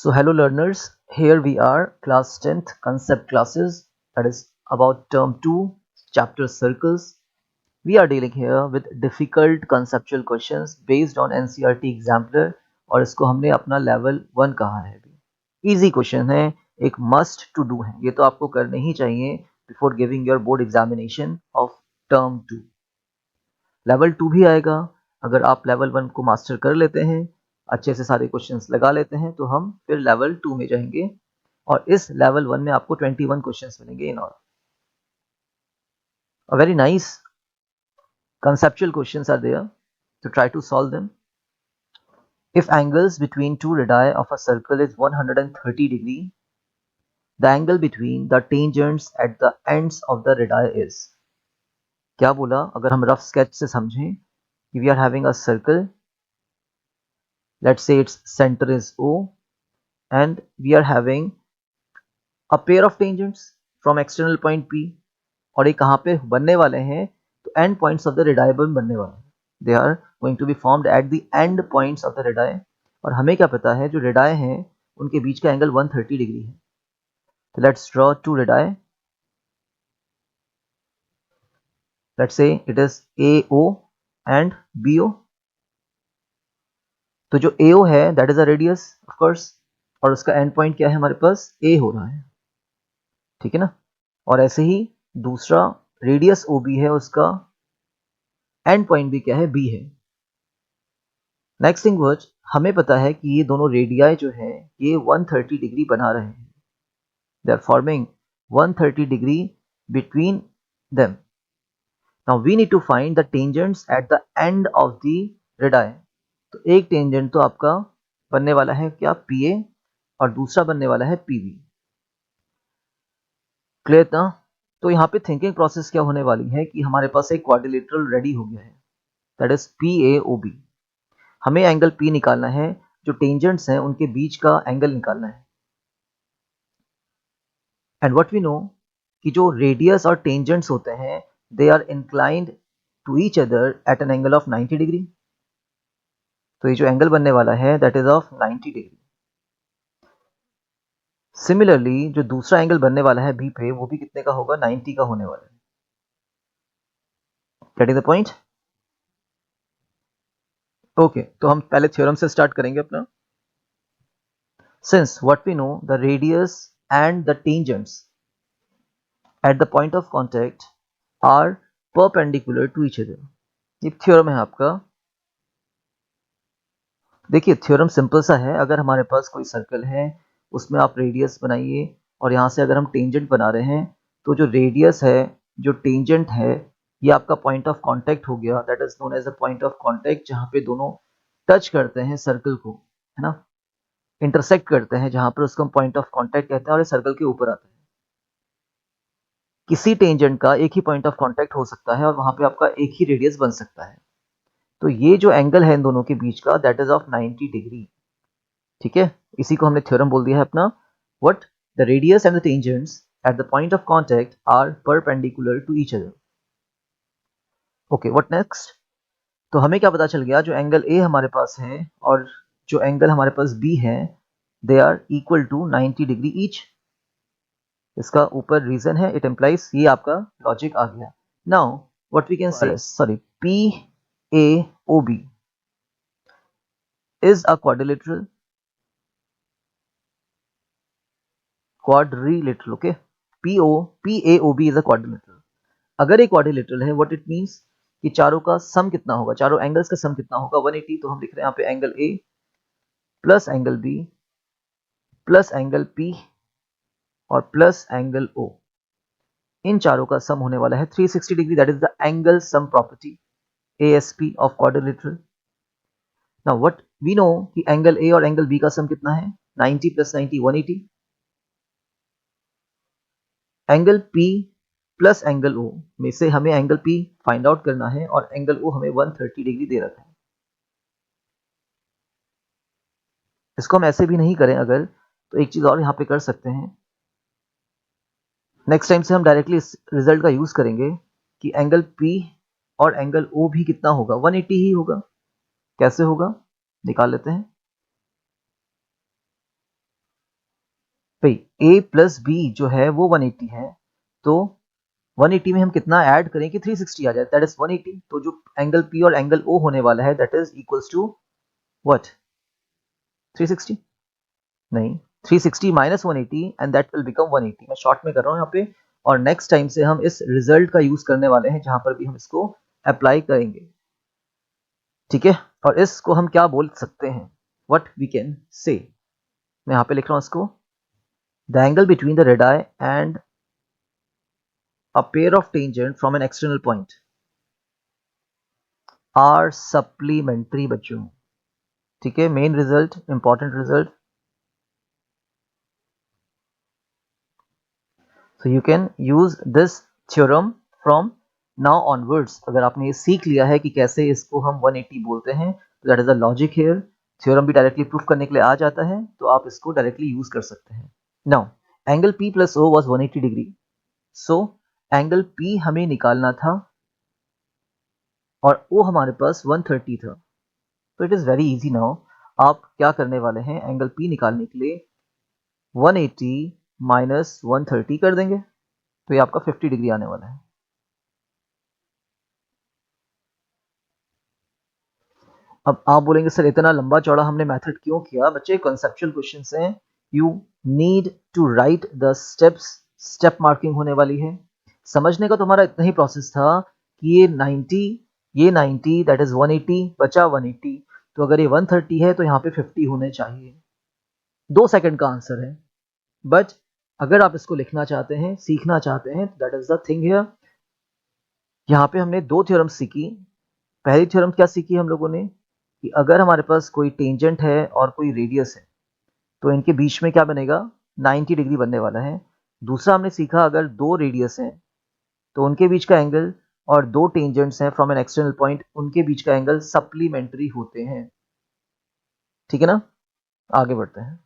So hello learners, here we are class 10th concept classes, that is about term 2 chapter circles. We are dealing here with difficult conceptual questions based on NCERT exemplar और इसको हमने अपना level 1 कहा है अभी. Easy question है, एक must to do है, ये तो आपको करने ही चाहिए before giving your board examination of term 2. Level 2 भी आएगा. अगर आप लेवल 1 को मास्टर कर लेते हैं, अच्छे से सारे क्वेश्चंस लगा लेते हैं, तो हम फिर लेवल 2 में जाएंगे और इस लेवल 1 में आपको 21 क्वेश्चंस मिलेंगे in all. A very nice conceptual questions are there, to try to solve them. If angles between two radii of a circle is 130 degree, the angle between the tangents at the ends of the radii is. क्या बोला? अगर हम rough sketch से समझें, we are having a circle, let's say its center is O, and we are having a pair of tangents from external point P, और ये कहाँ पे बनने वाले हैं? तो end points of the radii पर बनने वाले हैं. They are going to be formed at the end points of the radii, और हमें क्या पता है जो radii हैं उनके बीच का एंगल 130 डिग्री है. तो let's draw two radii. Let's say it is AO and BO. तो जो AO है that is a radius of course, और उसका end point क्या है हमारे पास? A हो रहा है, ठीक है ना. और ऐसे ही दूसरा रेडियस OB है, उसका एंड पॉइंट भी क्या है? B है. नेक्स्ट थिंग वॉच, हमें पता है कि ये दोनों रेडियाई जो है ये 130 डिग्री बना रहे हैं. They are forming 130 degree between them. Now we need to find the tangents at the end of the radii. तो एक टेंजेंट तो आपका बनने वाला है क्या? PA, और दूसरा बनने वाला है PB. क्लियर ना? तो यहाँ पे थिंकिंग प्रोसेस क्या होने वाली है कि हमारे पास एक क्वाड्रिलेटरल रेडी हो गया है, दैट इज PAOB. हमें एंगल P निकालना है, जो टेंजेंट्स हैं उनके बीच का एंगल निकालना है. एंड व्हाट वी नो कि जो रेडियस और टेंजेंट्स होते हैं they are inclined to each other at an angle of 90 degree. तो ये जो एंगल बनने वाला है that is of 90 degree. Similarly जो दूसरा एंगल बनने वाला है B पे, वो भी कितने का होगा? 90 का होने वाला है. Get is the point? Okay, तो हम पहले थ्योरम से स्टार्ट करेंगे अपना. Since what we know the radius and the tangents at the point of contact are perpendicular to each other. ये थ्योरम है आपका. देखिए थ्योरम सिंपल सा है. अगर हमारे पास कोई सर्कल है, उसमें आप रेडियस बनाइए, और यहाँ से अगर हम टेंजेंट बना रहे हैं, तो जो रेडियस है, जो टेंजेंट है, ये आपका पॉइंट ऑफ कांटेक्ट हो गया. That is known as a point of contact, जहाँ पे दोनों टच करते हैं सर्कल को, है ना, इंटरसेक्ट करते हैं, जहाँ पर उसको हम पॉइंट ऑफ कांटेक्ट कहते हैं, और ये सर्कल के ऊपर आता है. किसी टेंजेंट का एक ही पॉइंट ऑफ कांटेक्ट हो सकता है और वहां पे आपका एक ही रेडियस बन सकता है. तो ये जो एंगल है इन दोनों के बीच का दैट इज ऑफ 90 डिग्री. ठीक है, इसी को हमने थ्योरम बोल दिया है अपना. What? The radius and the tangents at the point of contact are perpendicular to each other. Okay, what next? तो हमें क्या पता चल गया? जो एंगल ए हमारे पास है और जो एंगल हमारे पास बी है they are equal to 90 degree each. इसका ऊपर रीजन है, इट एम्प्लाइज, ये आपका लॉजिक आ गया. Now what we can say, sorry, PAOB is a quadrilateral. Okay, PAOB is a quadrilateral. अगर एक quadrilateral है, what it means कि चारों का सम कितना होगा, चारों एंगल्स का सम कितना होगा? 180. तो हम लिख रहे हैं यहाँ पे angle A plus angle B plus angle P और प्लस एंगल O, इन चारों का सम होने वाला है 360 degree. That is the angle sum property, ASP of quadrilateral. Now what we know कि एंगल A और एंगल B का सम कितना है? 90 plus 90 180. Angle P plus angle O में से हमें एंगल P फाइंड आउट करना है और एंगल O हमें 130 डिग्री दे रखा है. इसको हम ऐसे भी नहीं करें अगर, तो एक चीज और यहाँ पे कर सकते हैं. नेक्स्ट टाइम से हम डायरेक्टली इस रिजल्ट का यूज करेंगे कि एंगल P और एंगल O भी कितना होगा? 180 ही होगा. कैसे होगा? निकाल लेते हैं. ए प्लस बी जो है वो 180 है, तो 180 में हम कितना ऐड करें कि 360 आ जाए, दैट इज 180। तो जो एंगल पी और एंगल ओ होने वाला है that is equals to what, 360? नहीं, 360 minus 180 and that will become 180। मैं शॉर्ट में कर रहा हूँ यहाँ पे, और नेक्स्ट टाइम से हम इस रिजल्ट का यूज करने वाले हैं जहां पर भी हम इसको अप्लाई करेंगे, ठीक है। और इसको हम क्या बोल सकते हैं, व्हाट वी कैन से, मैं यहाँ पे लिख रहा हूँ इसको, the angle between the radii and a pair of tangent from an external point are supplementary बच्चों, ठीक है। Main result, important result, so you can use this theorem from now onwards। अगर आपने ये सीख लिया है कि कैसे इसको हम 180 बोलते हैं, तो that is the logic here. Theorem भी डायरेक्टली प्रूफ करने के लिए आ जाता है, तो आप इसको डायरेक्टली यूज कर सकते हैं। Now angle P plus O was 180 degree, so angle P हमें निकालना था और O हमारे पास 130 था। तो it is very easy now. आप क्या करने वाले हैं, एंगल P निकालने के लिए 180 माइनस 130 कर देंगे, तो ये आपका 50 डिग्री आने वाला है। अब आप बोलेंगे सर इतना लंबा चौड़ा हमने मेथड क्यों किया? बच्चे कॉन्सेप्चुअल क्वेश्चंस हैं, you need to write the steps, step marking होने वाली है। समझने का तुम्हारा इतना ही प्रोसेस था कि ये 90 दैट इज 180 बचा 180, तो अगर ये 130 है तो यहाँ पे 50 होने चाहिए। 2 सेकंड का आंसर है। बट अगर आप इसको लिखना चाहते हैं, सीखना चाहते हैं, that is the thing here. यहाँ पे हमने 2 थ्योरम सीखी। पहली थ्योरम क्या सीखी हम लोगों ने, कि अगर हमारे पास कोई टेंजेंट है और कोई रेडियस है तो इनके बीच में क्या बनेगा, 90 डिग्री बनने वाला है। दूसरा हमने सीखा, अगर 2 रेडियस हैं तो उनके बीच का एंगल, और 2 टेंजेंट्स हैं फ्रॉम एन एक्सटर्नल पॉइंट, उनके बीच का एंगल सप्लीमेंट्री होते हैं, ठीक है ना। आगे बढ़ते हैं।